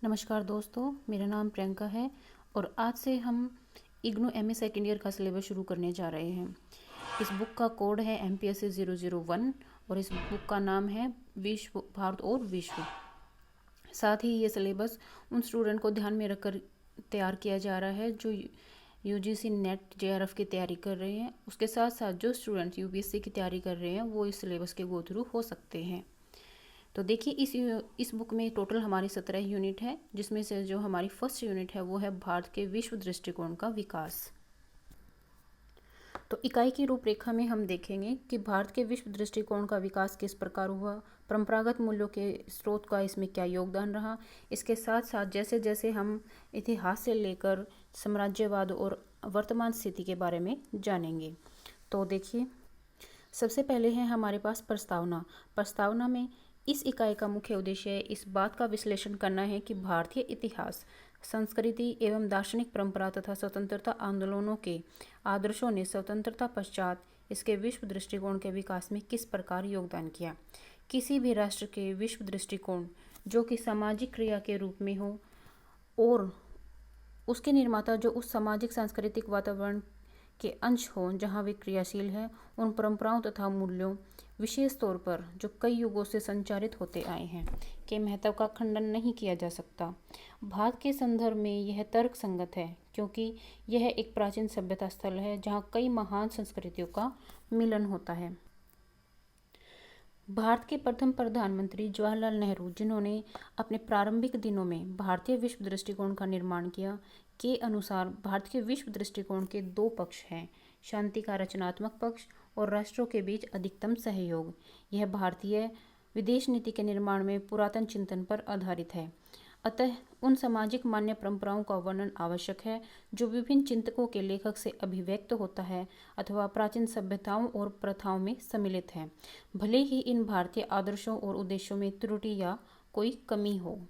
नमस्कार दोस्तों, मेरा नाम प्रियंका है और आज से हम इग्नू एमए सेकेंड ईयर का सिलेबस शुरू करने जा रहे हैं। इस बुक का कोड है MPSC 001 और इस बुक का नाम है विश्व, भारत और विश्व। साथ ही ये सिलेबस उन स्टूडेंट को ध्यान में रखकर तैयार किया जा रहा है जो UGC नेट JRF की तैयारी कर रहे हैं। उसके साथ साथ जो स्टूडेंट UPSC की तैयारी कर रहे हैं वो इस सिलेबस के गो थ्रू हो सकते हैं। तो देखिए इस बुक में टोटल हमारी 17 यूनिट है, जिसमें से जो हमारी फर्स्ट यूनिट है वो है भारत के विश्व दृष्टिकोण का विकास। तो इकाई की रूपरेखा में हम देखेंगे कि भारत के विश्व दृष्टिकोण का विकास किस प्रकार हुआ, परंपरागत मूल्यों के स्रोत का इसमें क्या योगदान रहा। इसके साथ साथ जैसे जैसे हम इतिहास से लेकर साम्राज्यवाद और वर्तमान स्थिति के बारे में जानेंगे। तो देखिए, सबसे पहले है हमारे पास प्रस्तावना में इस इकाई का मुख्य उद्देश्य इस बात का विश्लेषण करना है कि भारतीय इतिहास, संस्कृति एवं दार्शनिक परंपरा तथा स्वतंत्रता आंदोलनों के आदर्शों ने स्वतंत्रता पश्चात इसके विश्व दृष्टिकोण के विकास में किस प्रकार योगदान किया। किसी भी राष्ट्र के विश्व दृष्टिकोण जो कि सामाजिक क्रिया के रूप में हो और उसके निर्माता जो उस सामाजिक सांस्कृतिक वातावरण के अंश हों जहाँ वे क्रियाशील हैं, उन परंपराओं तथा मूल्यों, विशेष तौर पर जो कई युगों से संचारित होते आए हैं, के महत्व का खंडन नहीं किया जा सकता। भारत के संदर्भ में यह तर्क संगत है क्योंकि यह एक प्राचीन सभ्यता स्थल है जहाँ कई महान संस्कृतियों का मिलन होता है। भारत के प्रथम प्रधानमंत्री जवाहरलाल नेहरू, जिन्होंने अपने प्रारंभिक दिनों में भारतीय विश्व दृष्टिकोण का निर्माण किया, के अनुसार भारत के विश्व दृष्टिकोण के दो पक्ष हैं, शांति का रचनात्मक पक्ष और राष्ट्रों के बीच अधिकतम सहयोग। यह भारतीय विदेश नीति के निर्माण में पुरातन चिंतन पर आधारित है। अतः उन सामाजिक मान्य परंपराओं का वर्णन आवश्यक है जो विभिन्न चिंतकों के लेखक से अभिव्यक्त होता है अथवा प्राचीन सभ्यताओं और प्रथाओं में सम्मिलित है, भले ही इन भारतीय आदर्शों और उद्देश्यों में त्रुटि या कोई कमी हो।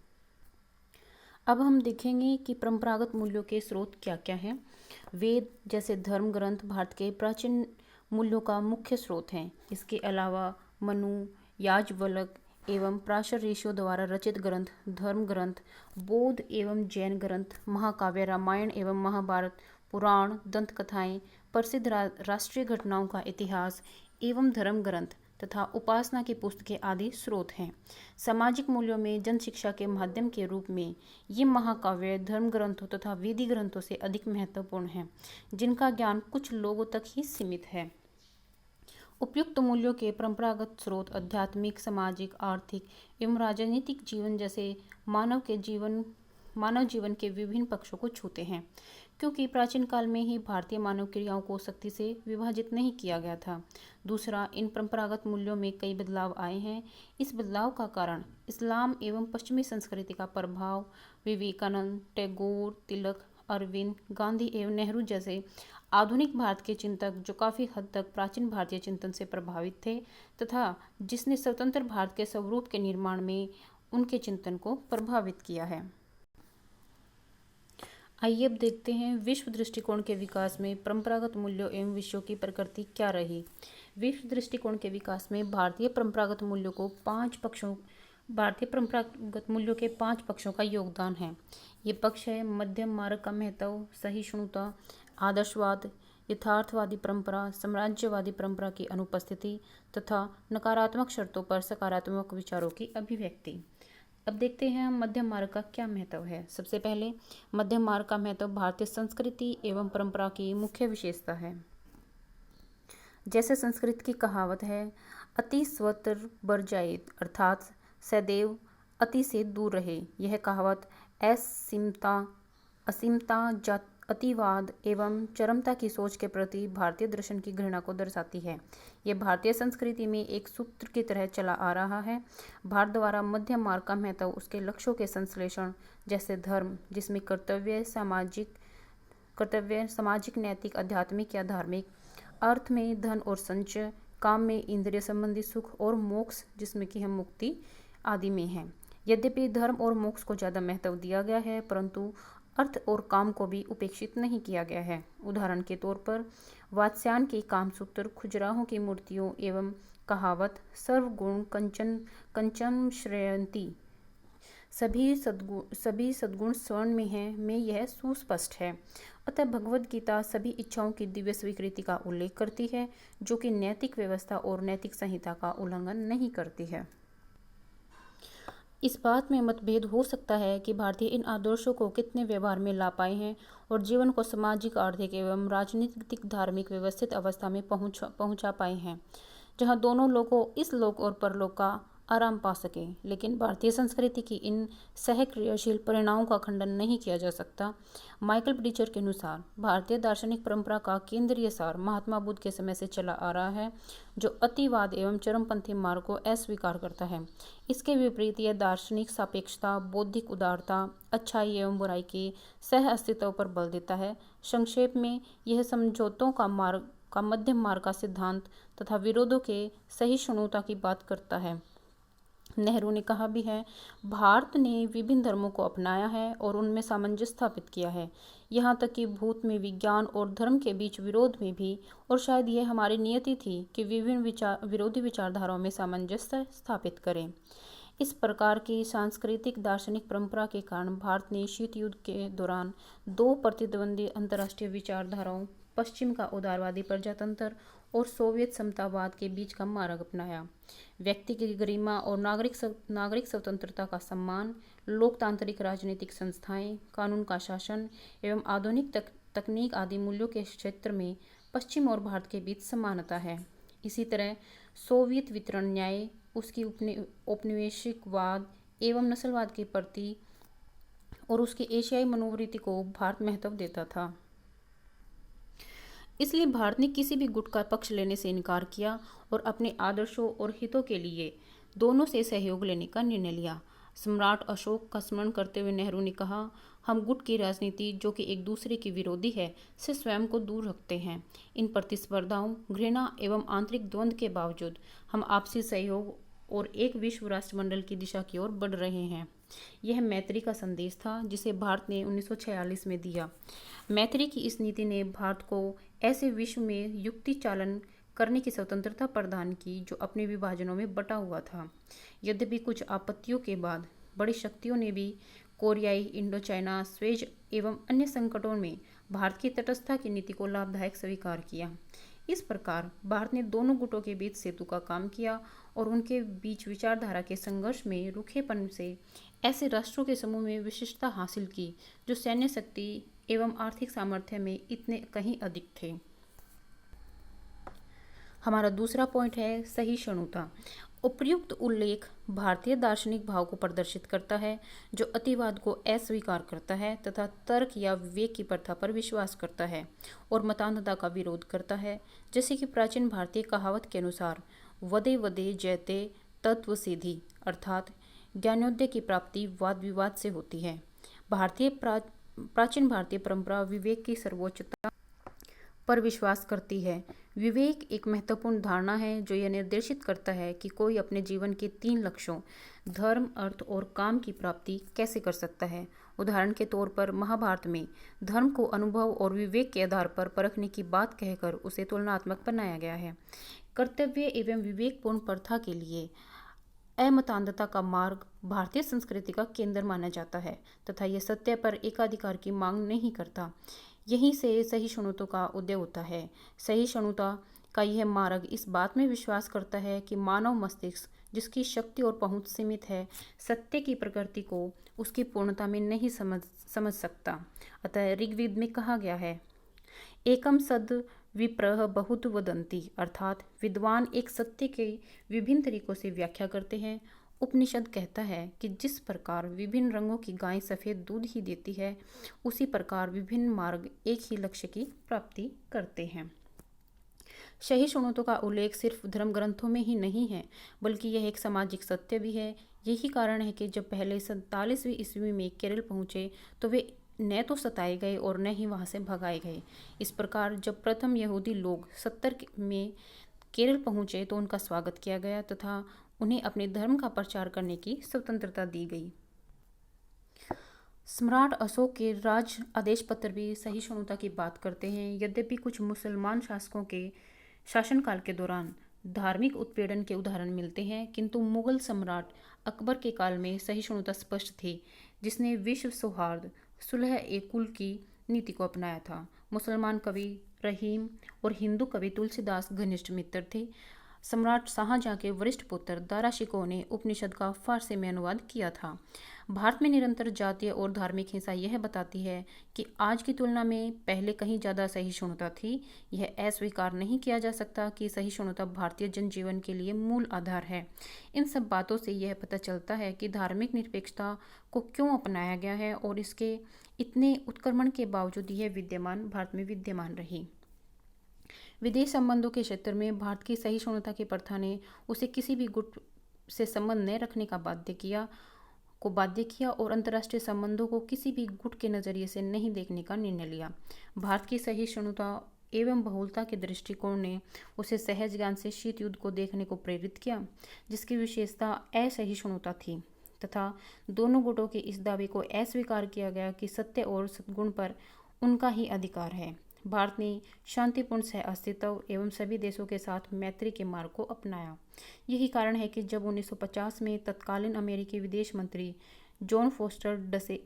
अब हम देखेंगे कि परंपरागत मूल्यों के स्रोत क्या क्या हैं। वेद जैसे धर्म ग्रंथ भारत के प्राचीन मूल्यों का मुख्य स्रोत हैं। इसके अलावा मनु, याज्ञवल्क्य एवं पराशर ऋषियों द्वारा रचित ग्रंथ, धर्म ग्रंथ, बौद्ध एवं जैन ग्रंथ, महाकाव्य रामायण एवं महाभारत, पुराण, दंत कथाएं, प्रसिद्ध राष्ट्रीय घटनाओं का इतिहास एवं धर्म ग्रंथ तथा उपासना की पुस्तकें आदि स्रोत हैं। सामाजिक मूल्यों में जन शिक्षा के माध्यम के रूप में ये महाकाव्य धर्म ग्रंथों तथा वेदी ग्रंथों से अधिक महत्वपूर्ण हैं, जिनका ज्ञान कुछ लोगों तक ही सीमित है। उपयुक्त मूल्यों के परंपरागत स्रोत आध्यात्मिक, सामाजिक, आर्थिक एवं राजनीतिक जीवन जैसे मानव जीवन के विभिन्न पक्षों को छूते हैं, क्योंकि प्राचीन काल में ही भारतीय मानव क्रियाओं को सख्ती से विभाजित नहीं किया गया था। दूसरा, इन परंपरागत मूल्यों में कई बदलाव आए हैं। इस बदलाव का कारण इस्लाम एवं पश्चिमी संस्कृति का प्रभाव, विवेकानंद, टैगोर, तिलक, अरविंद, गांधी एवं नेहरू जैसे आधुनिक भारत के चिंतक जो काफ़ी हद तक प्राचीन भारतीय चिंतन से प्रभावित थे तथा जिसने स्वतंत्र भारत के स्वरूप के निर्माण में उनके चिंतन को प्रभावित किया है। आइए अब देखते हैं विश्व दृष्टिकोण के विकास में परंपरागत मूल्यों एवं विषयों की प्रकृति क्या रही। विश्व दृष्टिकोण के विकास में भारतीय परंपरागत मूल्यों के 5 पक्षों का योगदान है। ये पक्ष है मध्यम मार्ग का महत्व, सहिष्णुता, आदर्शवाद, यथार्थवादी परंपरा, साम्राज्यवादी परंपरा की अनुपस्थिति तथा नकारात्मक शर्तों पर सकारात्मक विचारों की अभिव्यक्ति। अब देखते हैं हम मध्यम मार्ग का क्या महत्व है। सबसे पहले मध्यम मार्ग का महत्व भारतीय संस्कृति एवं परंपरा की मुख्य विशेषता है। जैसे संस्कृत की कहावत है, अति स्वतर बर जाएत, अर्थात सदैव अति से दूर रहे। यह कहावत असीमता, अतिवाद एवं चरमता की सोच के प्रति भारतीय दर्शन की घृणा को दर्शाती है। यह भारतीय संस्कृति में एक सूत्र की तरह चला आ रहा है। भारत द्वारा मध्यम मार्ग का महत्व उसके लक्ष्यों के संश्लेषण जैसे धर्म, जिसमें कर्तव्य सामाजिक, नैतिक, आध्यात्मिक या धार्मिक, अर्थ में धन और संचय, काम में इंद्रिय संबंधी सुख और मोक्ष जिसमें कि हम मुक्ति आदि में हैं। यद्यपि धर्म और मोक्ष को ज़्यादा महत्व दिया गया है, परंतु अर्थ और काम को भी उपेक्षित नहीं किया गया है। उदाहरण के तौर पर वात्स्यायन की कामसूत्र, खजुराहो की मूर्तियों एवं कहावत सर्वगुण कंचन श्रेयंती सभी सद्गुण स्वर्ण में है, में यह सुस्पष्ट है। अतः भगवद गीता सभी इच्छाओं की दिव्य स्वीकृति का उल्लेख करती है, जो कि नैतिक व्यवस्था और नैतिक संहिता का उल्लंघन नहीं करती है। इस बात में मतभेद हो सकता है कि भारतीय इन आदर्शों को कितने व्यवहार में ला पाए हैं और जीवन को सामाजिक, आर्थिक एवं राजनीतिक धार्मिक व्यवस्थित अवस्था में पहुंचा पाए हैं, जहां दोनों लोगों इस लोक और परलोक का आराम पा सके। लेकिन भारतीय संस्कृति की इन सहक्रियाशील परिणामों का खंडन नहीं किया जा सकता। माइकल ब्रीचर के अनुसार भारतीय दार्शनिक परंपरा का केंद्रीय सार महात्मा बुद्ध के समय से चला आ रहा है, जो अतिवाद एवं चरमपंथी मार्ग को अस्वीकार करता है। इसके विपरीत यह दार्शनिक सापेक्षता, बौद्धिक उदारता, अच्छाई एवं बुराई के सह अस्तित्व पर बल देता है। संक्षेप में यह समझौतों का मध्यम मार्ग का सिद्धांत तथा विरोधों के सहिष्णुता की बात करता है। नेहरू ने कहा भी है, भारत ने विभिन्न धर्मों को अपनाया है और उनमें सामंजस्य स्थापित किया है, यहाँ तक कि भूत में विज्ञान और धर्म के बीच विरोध में भी, और शायद यह हमारी नियति थी कि विभिन्न विरोधी विचारधाराओं में सामंजस्य स्थापित करें। इस प्रकार की सांस्कृतिक दार्शनिक परंपरा के कारण भारत ने शीत युद्ध के दौरान दो प्रतिद्वंदी अंतर्राष्ट्रीय विचारधाराओं, पश्चिम का उदारवादी प्रजातंत्र और सोवियत समतावाद के बीच का मार्ग अपनाया। व्यक्ति की गरिमा और नागरिक स्वतंत्रता का सम्मान, लोकतांत्रिक राजनीतिक संस्थाएं, कानून का शासन एवं आधुनिक तकनीक आदि मूल्यों के क्षेत्र में पश्चिम और भारत के बीच समानता है। इसी तरह सोवियत वितरण न्याय, उसकी औपनिवेशिकवाद एवं नस्लवाद के प्रति और उसकी एशियाई मनोवृत्ति को भारत महत्व देता था। इसलिए भारत ने किसी भी गुट का पक्ष लेने से इनकार किया और अपने आदर्शों और हितों के लिए दोनों से सहयोग लेने का निर्णय लिया। सम्राट अशोक का स्मरण करते हुए नेहरू ने कहा, हम गुट की राजनीति, जो कि एक दूसरे की विरोधी है, से स्वयं को दूर रखते हैं। इन प्रतिस्पर्धाओं, घृणा एवं आंतरिक द्वंद्व के बावजूद हम आपसी सहयोग और एक विश्व राष्ट्रमंडल की दिशा की ओर बढ़ रहे हैं। यह मैत्री का संदेश था जिसे भारत ने 1946 में दिया। मैत्री की इस नीति ने भारत को ऐसे विश्व में युक्ति चालन करने की स्वतंत्रता प्रदान की जो अपने विभाजनों में बटा हुआ था। यद्यपि कुछ आपत्तियों के बाद बड़ी शक्तियों ने भी कोरियाई, इंडोचाइना, स्वेज एवं अन्य संकटों में भारत की तटस्थता की नीति को लाभदायक स्वीकार किया। इस प्रकार भारत ने दोनों गुटों के बीच सेतु का काम किया और उनके बीच विचारधारा के संघर्ष में रूखेपन से ऐसे राष्ट्रों के समूह में विशिष्टता हासिल की जो सैन्य शक्ति एवं आर्थिक सामर्थ्य में इतने कहीं अधिक थे। हमारा दूसरा पॉइंट है सहिष्णुता। उपर्युक्त उल्लेख भारतीय दार्शनिक भाव को प्रदर्शित करता है, जो अतिवाद को अस्वीकार करता है तथा तर्क या विवेक की प्रथा पर विश्वास करता है और मतान्धता का विरोध करता है। जैसे कि प्राचीन भारतीय कहावत के अनुसार वदे वदे जयते तत्व सिद्धि, अर्थात ज्ञानोदय की प्राप्ति वाद विवाद से होती है। प्राचीन भारतीय परंपरा विवेक की सर्वोच्चता पर विश्वास करती है। विवेक एक महत्वपूर्ण धारणा है जो यह निर्देशित करता है कि कोई अपने जीवन के 3 लक्ष्यों धर्म, अर्थ और काम की प्राप्ति कैसे कर सकता है। उदाहरण के तौर पर महाभारत में धर्म को अनुभव और विवेक के आधार पर परखने की बात कहकर उसे तुलनात्मक बनाया गया है। कर्तव्य एवं विवेकपूर्ण प्रथा के लिए अमतान्धता का मार्ग भारतीय संस्कृति का केंद्र माना जाता है तथा यह सत्य पर एकाधिकार की मांग नहीं करता। यहीं से सहिष्णुता का उदय होता है। सहिष्णुता का यह मार्ग इस बात में विश्वास करता है कि मानव मस्तिष्क, जिसकी शक्ति और पहुंच सीमित है, सत्य की प्रकृति को उसकी पूर्णता में नहीं समझ सकता। अतः ऋग्वेद में कहा गया है, एकम सद विप्रह बहुत वदंती, अर्थात विद्वान एक सत्य के विभिन्न तरीकों से व्याख्या करते हैं। उपनिषद कहता है कि जिस प्रकार विभिन्न रंगों की गाय सफ़ेद दूध ही देती है, उसी प्रकार विभिन्न मार्ग एक ही लक्ष्य की प्राप्ति करते हैं। सहिष्णुता का उल्लेख सिर्फ धर्म ग्रंथों में ही नहीं है, बल्कि यह एक सामाजिक सत्य भी है। यही कारण है कि जब पहले 47वीं ईस्वी में केरल पहुँचे तो वे न तो सताए गए और न ही वहाँ से भगाए गए। इस प्रकार जब प्रथम यहूदी लोग 70 में केरल पहुँचे तो उनका स्वागत किया गया तथा उन्हें अपने धर्म का प्रचार करने की स्वतंत्रता दी गई। सम्राट अशोक के राज आदेश पत्र भी सहिष्णुता की बात करते हैं। यद्यपि कुछ मुसलमान शासकों के शासनकाल के दौरान धार्मिक उत्पीड़न के उदाहरण मिलते हैं, किंतु मुगल सम्राट अकबर के काल में सहिष्णुता स्पष्ट थी, जिसने विश्व सौहार्द, सुलह ए कुल की नीति को अपनाया था। मुसलमान कवि रहीम और हिंदू कवि तुलसीदास घनिष्ठ मित्र थे। सम्राट शाहजहां के वरिष्ठ पुत्र दारा शिकोह ने उपनिषद का फारसी में अनुवाद किया था। भारत में निरंतर जातीय और धार्मिक हिंसा यह बताती है कि आज की तुलना में पहले कहीं ज़्यादा सहिष्णुता थी। यह अस्वीकार नहीं किया जा सकता कि सहिष्णुता भारतीय जनजीवन के लिए मूल आधार है। इन सब बातों से यह पता चलता है कि धार्मिक निरपेक्षता को क्यों अपनाया गया है और इसके इतने उत्क्रमण के बावजूद यह भारत में विद्यमान रही। विदेश संबंधों के क्षेत्र में भारत की सहिष्णुता की प्रथा ने उसे किसी भी गुट से संबंध न रखने का बाध्य किया और अंतर्राष्ट्रीय संबंधों को किसी भी गुट के नज़रिए से नहीं देखने का निर्णय लिया। भारत की सहिष्णुता एवं बहुलता के दृष्टिकोण ने उसे सहज ज्ञान से शीत युद्ध को देखने को प्रेरित किया, जिसकी विशेषता असहिष्णुता थी, तथा दोनों गुटों के इस दावे को अस्वीकार किया गया कि सत्य और सद्गुण पर उनका ही अधिकार है। भारत ने शांतिपूर्ण सह अस्तित्व एवं सभी देशों के साथ मैत्री के मार्ग को अपनाया। यही कारण है कि जब 1950 में तत्कालीन अमेरिकी विदेश मंत्री जॉन फोस्टर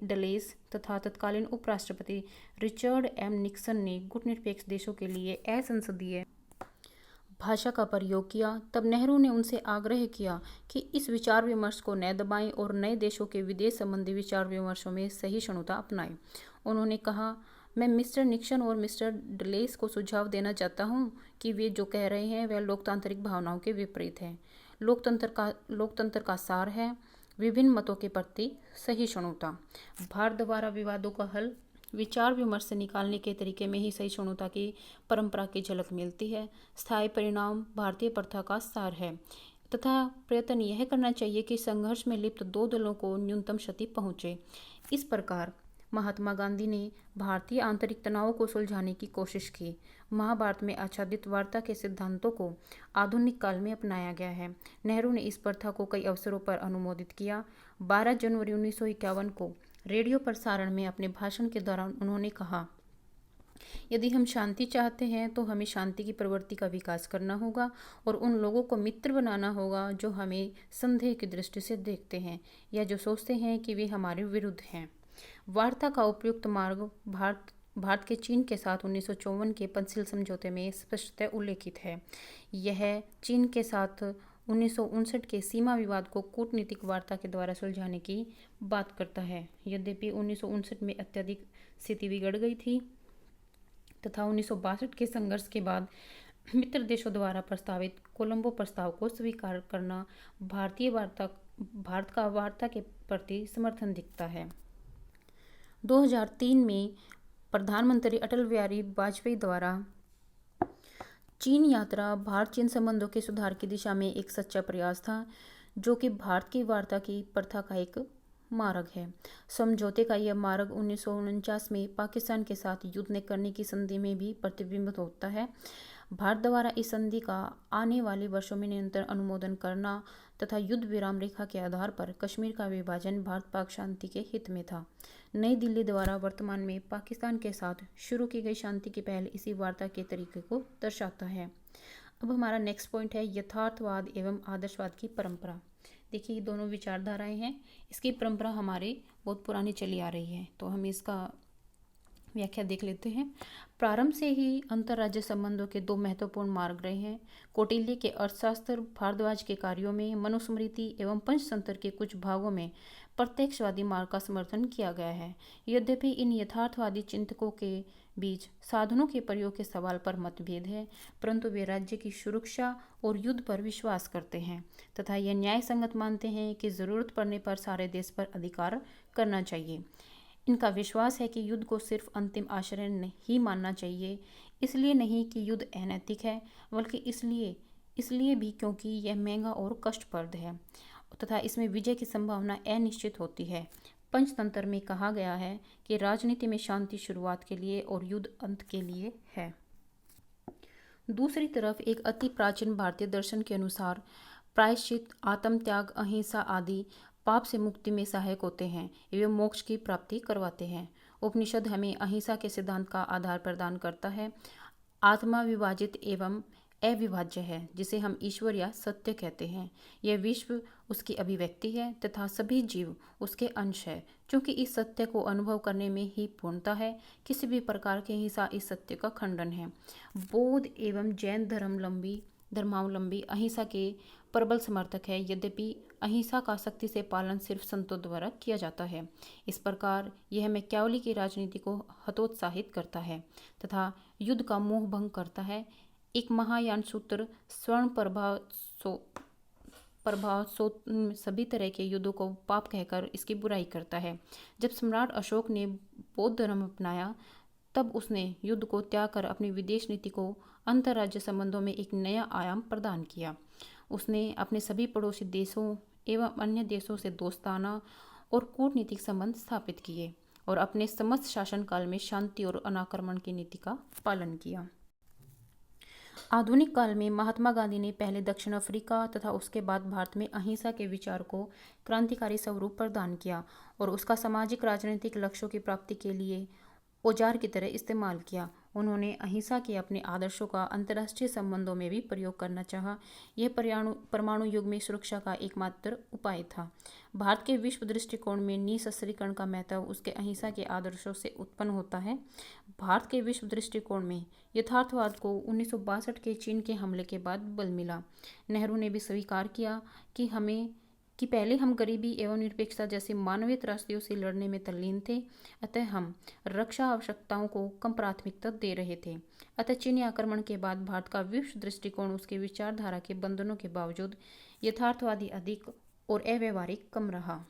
डलेस तथा तत्कालीन उपराष्ट्रपति रिचर्ड एम निक्सन ने गुटनिरपेक्ष देशों के लिए असंसदीय भाषा का प्रयोग किया, तब नेहरू ने उनसे आग्रह किया कि इस विचार विमर्श को न दबाएं और नए देशों के विदेश संबंधी विचार विमर्शों में सहिष्णुता अपनाएं। उन्होंने कहा, मैं मिस्टर निक्सन और मिस्टर डलेस को सुझाव देना चाहता हूं कि वे जो कह रहे हैं वह लोकतांत्रिक भावनाओं के विपरीत है। लोकतंत्र का सार है विभिन्न मतों के प्रति सहिष्णुता। भारत द्वारा विवादों का हल विचार विमर्श से निकालने के तरीके में ही सहिष्णुता की परंपरा की झलक मिलती है। स्थायी परिणाम भारतीय प्रथा का सार है तथा प्रयत्न यह करना चाहिए कि संघर्ष में लिप्त दो दलों को न्यूनतम क्षति पहुंचे। इस प्रकार महात्मा गांधी ने भारतीय आंतरिक तनावों को सुलझाने की कोशिश की। महाभारत में आच्छादित वार्ता के सिद्धांतों को आधुनिक काल में अपनाया गया है। नेहरू ने इस प्रथा को कई अवसरों पर अनुमोदित किया। 12 जनवरी 1951 को रेडियो प्रसारण में अपने भाषण के दौरान उन्होंने कहा, यदि हम शांति चाहते हैं तो हमें शांति की प्रवृत्ति का विकास करना होगा और उन लोगों को मित्र बनाना होगा जो हमें संदेह की दृष्टि से देखते हैं या जो सोचते हैं कि वे हमारे विरुद्ध हैं। वार्ता का उपयुक्त मार्ग भारत के चीन के साथ 1954 के पंचशील समझौते में स्पष्टतः उल्लेखित है। यह चीन के साथ 1959 के सीमा विवाद को कूटनीतिक वार्ता के द्वारा सुलझाने की बात करता है। यद्यपि 1959 में अत्यधिक स्थिति बिगड़ गई थी तथा 1962 के संघर्ष के बाद मित्र देशों द्वारा प्रस्तावित कोलंबो प्रस्ताव को स्वीकार करना भारत का वार्ता के प्रति समर्थन दिखता है। 2003 में प्रधानमंत्री अटल बिहारी वाजपेयी द्वारा चीन यात्रा भारत चीन संबंधों के सुधार की दिशा में एक सच्चा प्रयास था, जो कि भारत की वार्ता की प्रथा का एक मार्ग है। समझौते का यह मार्ग 1949 में पाकिस्तान के साथ युद्ध न करने की संधि में भी प्रतिबिंबित होता है। भारत द्वारा इस संधि का आने वाले वर्षों में निरंतर अनुमोदन करना तथा युद्ध विराम रेखा के आधार पर कश्मीर का विभाजन भारत पाक शांति के हित में था। नई दिल्ली द्वारा वर्तमान में पाकिस्तान के साथ शुरू की गई शांति की पहल इसी वार्ता के तरीके को दर्शाता है। अब हमारा नेक्स्ट पॉइंट है यथार्थवाद एवं आदर्शवाद की परंपरा। देखिए, ये दोनों विचारधाराएं हैं। इसकी परंपरा हमारी बहुत पुरानी चली आ रही है, तो हम इसका व्याख्या देख लेते हैं। प्रारंभ से ही अंतर्राज्य संबंधों के दो महत्वपूर्ण मार्ग रहे हैं। कौटिल्य के अर्थशास्त्र, भारद्वाज के कार्यों में, मनुस्मृति एवं पंचतंत्र के कुछ भागों में प्रत्यक्षवादी मार्ग का समर्थन किया गया है। यद्यपि इन यथार्थवादी चिंतकों के बीच साधनों के प्रयोग के सवाल पर मतभेद है, परंतु वे राज्य की सुरक्षा और युद्ध पर विश्वास करते हैं तथा यह न्याय संगत मानते हैं कि जरूरत पड़ने पर सारे देश पर अधिकार करना चाहिए। इनका विश्वास है कि युद्ध को सिर्फ अंतिम आश्रय नहीं मानना चाहिए, इसलिए नहीं कि युद्ध अनैतिक है, बल्कि इसलिए भी क्योंकि यह महंगा और कष्टप्रद है तथा इसमें विजय की संभावना अनिश्चित होती है। पंचतंत्र में कहा गया है कि राजनीति में शांति शुरुआत के लिए और युद्ध अंत के लिए है। दूसरी तरफ एक अति प्राचीन भारतीय दर्शन के अनुसार प्रायश्चित, आत्मत्याग, अहिंसा आदि पाप से मुक्ति में सहायक होते हैं एवं मोक्ष की प्राप्ति करवाते हैं। उपनिषद हमें अहिंसा के सिद्धांत का आधार प्रदान करता है। आत्मा विभाजित एवं अविभाज्य है, जिसे हम ईश्वर या सत्य कहते हैं। यह विश्व उसकी अभिव्यक्ति है तथा सभी जीव उसके अंश है। क्योंकि इस सत्य को अनुभव करने में ही पूर्णता है, किसी भी प्रकार की हिंसा इस सत्य का खंडन है। बौद्ध एवं जैन धर्मावलंबी अहिंसा के प्रबल समर्थक है। यद्यपि अहिंसा का सख्ती से पालन सिर्फ संतों द्वारा किया जाता है। इस प्रकार यह मैकियावेली की राजनीति को हतोत्साहित करता है तथा युद्ध का मोह भंग करता है। एक महायान सूत्र स्वर्ण प्रभाव सभी तरह के युद्धों को पाप कहकर इसकी बुराई करता है। जब सम्राट अशोक ने बौद्ध धर्म अपनाया, तब उसने युद्ध को त्याग कर अपनी विदेश नीति को अंतर्राज्य संबंधों में एक नया आयाम प्रदान किया। उसने अपने सभी पड़ोसी देशों एवं अन्य देशों से दोस्ताना और कूटनीतिक संबंध स्थापित किए और अपने समस्त शासनकाल में शांति और अनाक्रमण की नीति का पालन किया। आधुनिक काल में महात्मा गांधी ने पहले दक्षिण अफ्रीका तथा उसके बाद भारत में अहिंसा के विचार को क्रांतिकारी स्वरूप प्रदान किया और उसका सामाजिक राजनीतिक लक्ष्यों की प्राप्ति के लिए औजार की तरह इस्तेमाल किया। उन्होंने अहिंसा के अपने आदर्शों का अंतर्राष्ट्रीय संबंधों में भी प्रयोग करना चाहा। यह परमाणु युग में सुरक्षा का एकमात्र उपाय था। भारत के विश्व दृष्टिकोण में निःशस्त्रीकरण का महत्व उसके अहिंसा के आदर्शों से उत्पन्न होता है। भारत के विश्व दृष्टिकोण में यथार्थवाद को 1962 के चीन के हमले के बाद बल मिला। नेहरू ने भी स्वीकार किया कि पहले हम गरीबी एवं निरपेक्षता जैसी मानवीय त्रासदियों से लड़ने में तल्लीन थे, अतः हम रक्षा आवश्यकताओं को कम प्राथमिकता दे रहे थे। अतः चीनी आक्रमण के बाद भारत का विश्व दृष्टिकोण उसके विचारधारा के बंधनों के बावजूद यथार्थवादी अधिक और अव्यवहारिक कम रहा।